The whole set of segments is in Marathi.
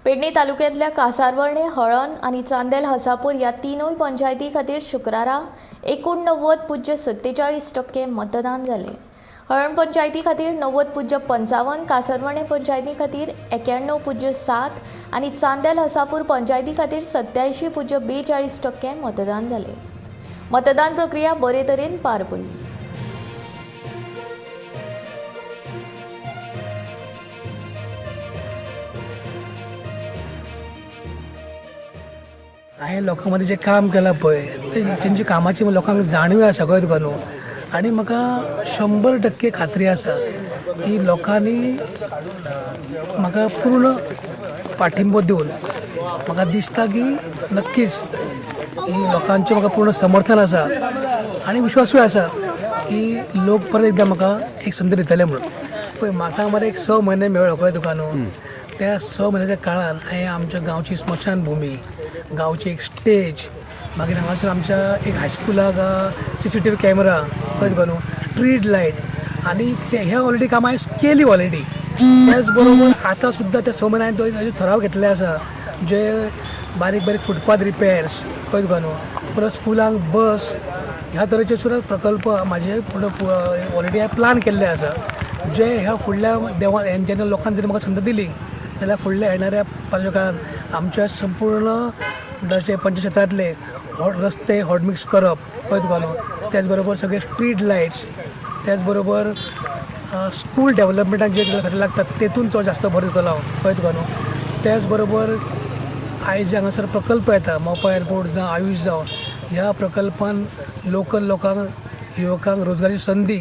पेडणे तालुक्यातल्या कासारवणे, हळण आणि चांदेल हसापूर या तीनोय पंचायती खातीर शुक्रारा 49.47% मतदान झाले। हळण पंचायती खातीर 90.55, कासारवणे पंचायती खातीर 91.7 आणि चांदेल हसापूर पंचायती खातीर 87.42% मतदान झाले। मतदान प्रक्रिया बरे तरेन पार पडली। हांवें लोकां जे काम केलां पळय तेंची कामाची लोकांक जाणीव आसा कळ्ळें तुका न्हू। आनी म्हाका 100% खात्री आसा की लोकांनी म्हाका पूर्ण पाठिंबो दिवन म्हाका दिसता की नक्कीच ही लोकांचें म्हाका पूर्ण समर्थन आसा आनी विश्वासूय आसा की लोक परत एकदां म्हाका एक संद दितले म्हणून। पळय म्हाका मरे एक 6 म्हयने मेळ्ळो कळ्ळें तुका न्हू। त्या 6 म्हयन्याच्या काळान हांवें आमच्या गांवची स्मशान भुमी, गांवची एक स्टेज, मागीर हांगासर आमच्या एक हायस्कुलाक CCTV कॅमेरा कळ्ळें तुका न्हू, स्ट्रीट लायट आनी हे ऑलरेडी कामां हांवें केली ऑलरेडी। त्याच बरोबर आतां सुद्दां त्या 6 म्हयन्यान अशे ठराव घेतले आसा जे बारीक बारीक फुटपाथ रिपेर्स कळ्ळें तुका न्हू, परत स्कुलांक बस, ह्या तरेचे सुद्दां प्रकल्प म्हाजे पूर्ण ऑलरेडी हांवें प्लान केल्ले आसा जे ह्या फुडल्या देवान जेन्ना लोकांनी म्हाका संद दिली जाल्यार फुडल्या येणाऱ्या पारच्या काळान आमच्या संपूर्ण पंचायत क्षेत्रांतले रस्ते हॉट मिक्स करप कळ्ळें तुका न्हू। त्याच बरोबर सगळे स्ट्रीट लायट्स, त्याच बरोबर स्कूल डेव्हलपमेंटाक जे खातीर लागतात तेतून चड जास्त भर दितलो हांव कळ्ळें तुका न्हू। त्याच बरोबर आयज जे हांगासर प्रकल्प येता मोपा एअरपोर्ट जावं आयुश जावं, ह्या प्रकल्पान लोकल लोकांक युवकांक रोजगाराची संदी,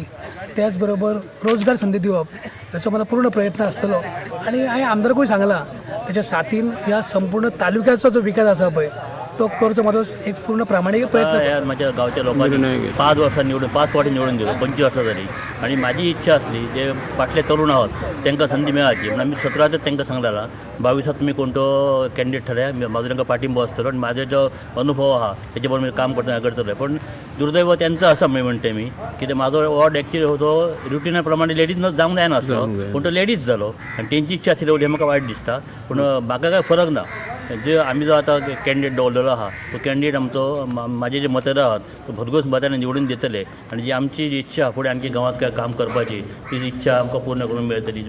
त्याच बरोबर रोजगार संदी दिवप हाचो मला पूर्ण प्रयत्न आसतलो। आनी हांवें आमदारकूय सांगलां त्याच्या साथीन ह्या संपूर्ण तालुक्याचो जो विकास आसा पळय तो करचो म्हाजो एक पूर्ण प्रामाणीक प्रयत्न। माझ्या गावच्या लोकांनी 5 वर्सां निवडून 5 फावटी निवडून दिलो, 25 वर्सां जाली आनी म्हाजी इच्छा आसली जे फाटले तरुण आहात तांकां संदी मेळाची म्हणून आमी 17 तांकां सांगलेला 22 तुमी कोणतो कॅन्डिडेट ठरया, म्हाजो तांकां पाठिंबो आसतलो आनी म्हाजो जो अनुभव आहा तेचे बरोबर काम करतले। पण दुर्दैव त्यांचं आसा म्हणटे मी कित्याक म्हाजो वॉर्ड एक्चुअली तो रुटिना प्रमाणे लेडीज जावंक जायनासलो पूण तो लेडीज जालो आनी तेंची इच्छा आसली तेवढी म्हाका वायट दिसता। पूण म्हाका काय फरक ना, जे आमी जो आतां कॅन्डिडेट दवरलेलो आहा तो कॅन्डिडेट आमचो म्हाजे जे मतदार आहात तो भरघोस मतांनी निवडून दितले आनी जी आमची इच्छा फुडें आणखी गांवांत काय काम करपाची ती इच्छा आमकां पूर्ण करून मेळटली।